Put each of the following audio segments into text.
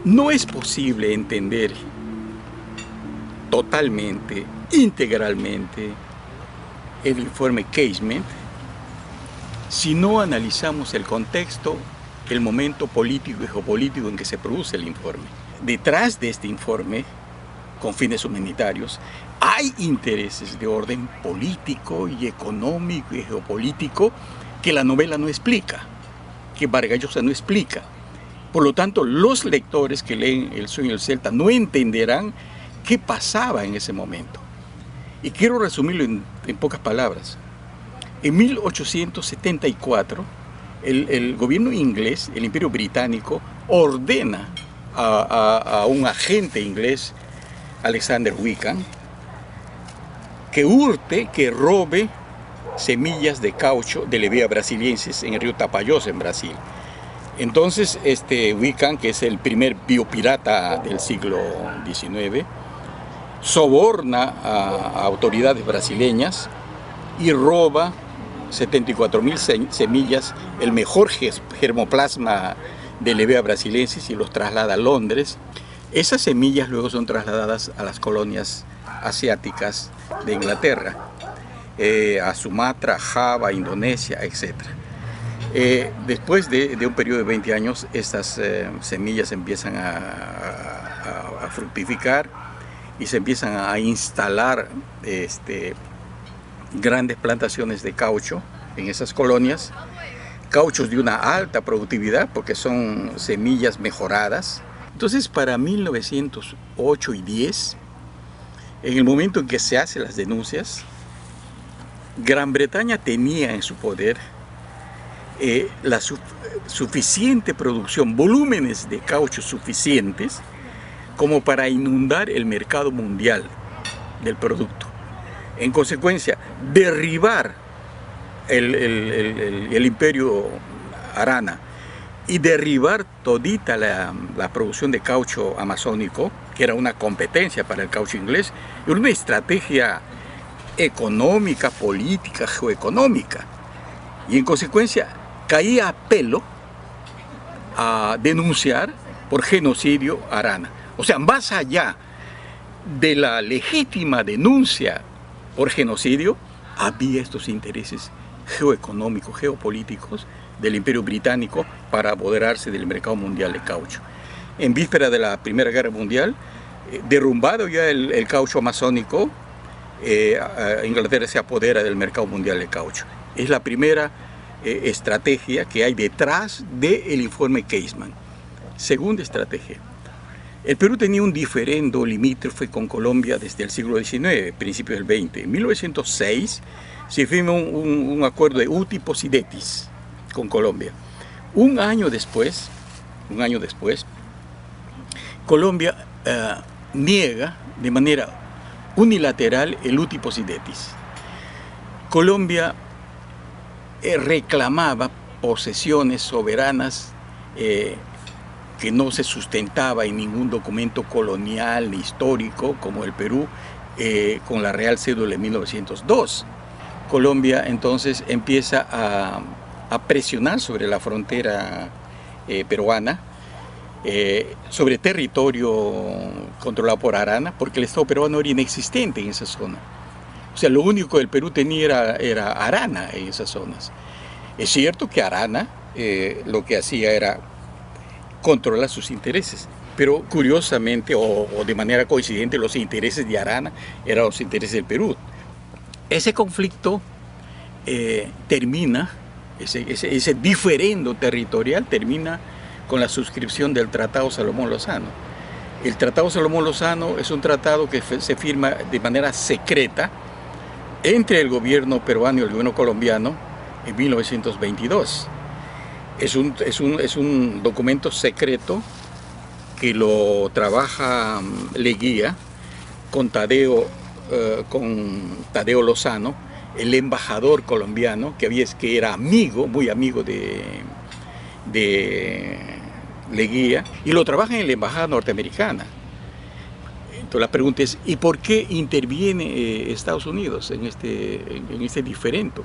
No es posible entender totalmente, integralmente, el informe Casement si no analizamos el contexto, el momento político y geopolítico en que se produce el informe. Detrás de este informe, con fines humanitarios, hay intereses de orden político y económico y geopolítico que la novela no explica, que Vargas Llosa no explica. Por lo tanto, los lectores que leen El sueño del Celta no entenderán qué pasaba en ese momento. Y quiero resumirlo en pocas palabras. En 1874, el gobierno inglés, el Imperio Británico, ordena a un agente inglés, Alexander Wickham, que hurte, que robe semillas de caucho de Levea brasiliensis en el río Tapajós, en Brasil. Entonces, Wickham, que es el primer biopirata del siglo XIX, soborna a autoridades brasileñas y roba 74.000 semillas, el mejor germoplasma de Levea brasiliensis, y los traslada a Londres. Esas semillas luego son trasladadas a las colonias asiáticas de Inglaterra, a Sumatra, Java, Indonesia, etc. Después de un periodo de 20 años, estas semillas empiezan a fructificar y se empiezan a instalar grandes plantaciones de caucho en esas colonias, cauchos de una alta productividad porque son semillas mejoradas. Entonces, para 1908 y 10, en el momento en que se hacen las denuncias, Gran Bretaña tenía en su poder la suficiente producción, volúmenes de caucho suficientes como para inundar el mercado mundial del producto. En consecuencia, derribar el imperio Arana y derribar todita la producción de caucho amazónico, que era una competencia para el caucho inglés, y una estrategia económica, política, geoeconómica. Y en consecuencia caía a pelo a denunciar por genocidio a Arana. O sea, más allá de la legítima denuncia por genocidio, había estos intereses geoeconómicos, geopolíticos del Imperio Británico para apoderarse del mercado mundial de caucho. En víspera de la Primera Guerra Mundial, derrumbado ya el caucho amazónico, Inglaterra se apodera del mercado mundial de caucho. Es la primera estrategia que hay detrás del informe Casement. Segunda estrategia. El Perú tenía un diferendo limítrofe con Colombia desde el siglo XIX, principios del XX. En 1906 se firma un acuerdo de uti possidetis con Colombia. Un año después, Colombia niega de manera unilateral el uti possidetis. Colombia reclamaba posesiones soberanas que no se sustentaba en ningún documento colonial ni histórico, como el Perú, con la Real Cédula de 1902. Colombia entonces empieza a presionar sobre la frontera peruana, sobre territorio controlado por Arana, porque el Estado peruano era inexistente en esa zona. O sea, lo único que el Perú tenía era Arana en esas zonas. Es cierto que Arana lo que hacía era controlar sus intereses, pero curiosamente o de manera coincidente, los intereses de Arana eran los intereses del Perú. Ese conflicto termina, ese diferendo territorial termina con la suscripción del Tratado Salomón-Lozano. El Tratado Salomón-Lozano es un tratado que se firma de manera secreta entre el gobierno peruano y el gobierno colombiano en 1922. Es un documento secreto que lo trabaja Leguía con Tadeo Lozano, el embajador colombiano, que era amigo, muy amigo de Leguía, y lo trabaja en la embajada norteamericana. Entonces la pregunta es, ¿y por qué interviene Estados Unidos en este diferendo?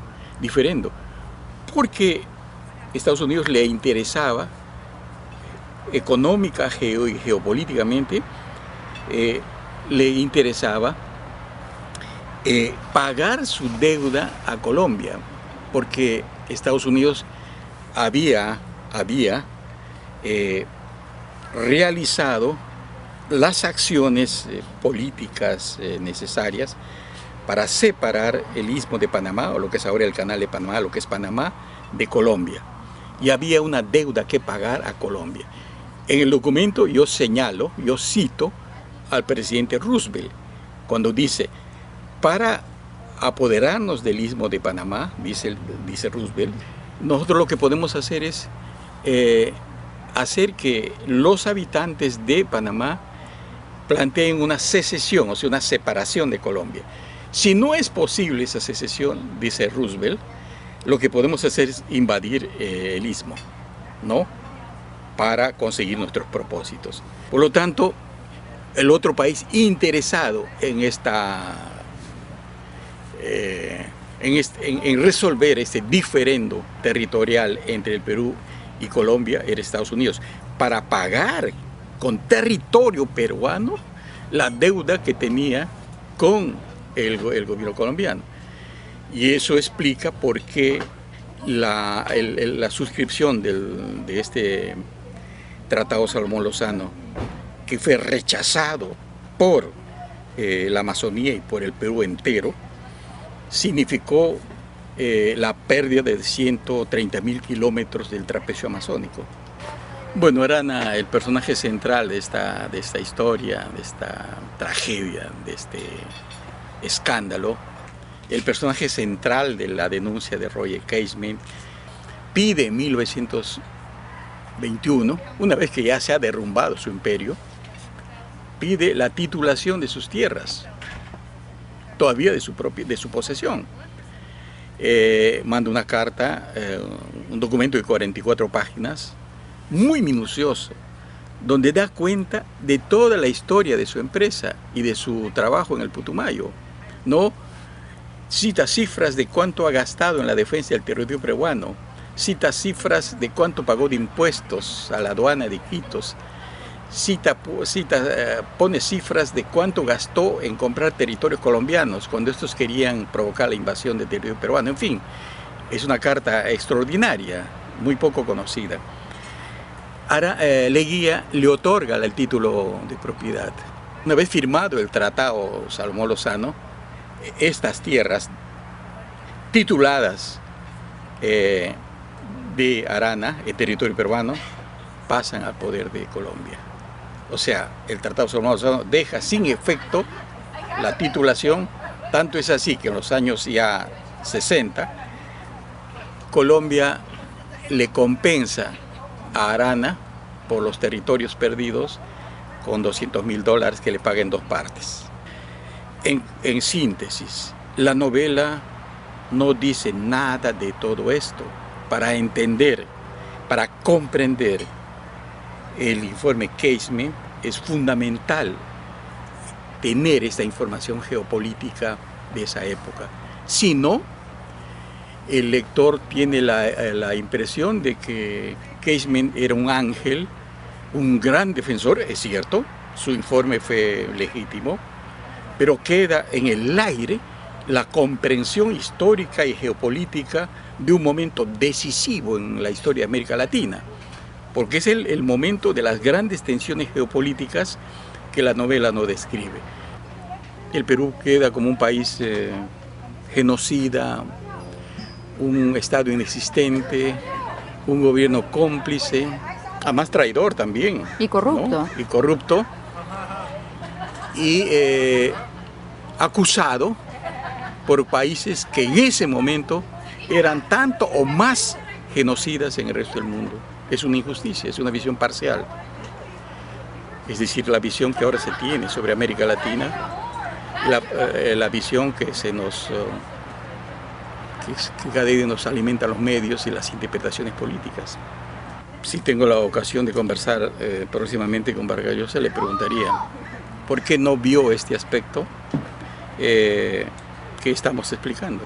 Porque a Estados Unidos le interesaba económica y geopolíticamente le interesaba pagar su deuda a Colombia, porque Estados Unidos había realizado las acciones políticas necesarias para separar el Istmo de Panamá, o lo que es ahora el Canal de Panamá, lo que es Panamá, de Colombia. Y había una deuda que pagar a Colombia. En el documento yo cito al presidente Roosevelt, cuando dice, para apoderarnos del Istmo de Panamá, dice Roosevelt, nosotros lo que podemos hacer es hacer que los habitantes de Panamá planteen una secesión, o sea, una separación de Colombia. Si no es posible esa secesión, dice Roosevelt, lo que podemos hacer es invadir el Istmo, ¿no?, para conseguir nuestros propósitos. Por lo tanto, el otro país interesado en resolver este diferendo territorial entre el Perú y Colombia era Estados Unidos, para pagar con territorio peruano la deuda que tenía con el gobierno colombiano. Y eso explica por qué la suscripción de este Tratado Salomón-Lozano, que fue rechazado por la Amazonía y por el Perú entero, significó la pérdida de 130.000 kilómetros del trapecio amazónico. Bueno, Arana, el personaje central de esta historia, de esta tragedia, de este escándalo, el personaje central de la denuncia de Roger Casement, pide en 1921, una vez que ya se ha derrumbado su imperio, pide la titulación de sus tierras, todavía de su posesión. Manda una carta, un documento de 44 páginas, muy minucioso, donde da cuenta de toda la historia de su empresa y de su trabajo en el Putumayo, ¿no? Cita cifras de cuánto ha gastado en la defensa del territorio peruano, cita cifras de cuánto pagó de impuestos a la aduana de Iquitos, pone cifras de cuánto gastó en comprar territorios colombianos cuando estos querían provocar la invasión del territorio peruano. En fin, es una carta extraordinaria, muy poco conocida. Ahora Leguía le otorga el título de propiedad. Una vez firmado el Tratado Salomón-Lozano, estas tierras tituladas de Arana, el territorio peruano, pasan al poder de Colombia. O sea, el Tratado Salomón-Lozano deja sin efecto la titulación. Tanto es así que en los años ya 60, Colombia le compensa a Arana por los territorios perdidos con $200.000 que le paga en 2 partes. En síntesis, la novela no dice nada de todo esto. Para entender, para comprender el informe Casement, es fundamental tener esta información geopolítica de esa época. Si no, el lector tiene la impresión de que Casement era un ángel, un gran defensor, es cierto, su informe fue legítimo, pero queda en el aire la comprensión histórica y geopolítica de un momento decisivo en la historia de América Latina, porque es el momento de las grandes tensiones geopolíticas que la novela no describe. El Perú queda como un país genocida, un Estado inexistente, un gobierno cómplice, además traidor también. Y corrupto. ¿No? Y corrupto. Y acusado por países que en ese momento eran tanto o más genocidas en el resto del mundo. Es una injusticia, es una visión parcial. Es decir, la visión que ahora se tiene sobre América Latina, la visión que cada día nos alimentan los medios y las interpretaciones políticas. Si tengo la ocasión de conversar próximamente con Vargas Llosa, le preguntaría ¿por qué no vio este aspecto que estamos explicando?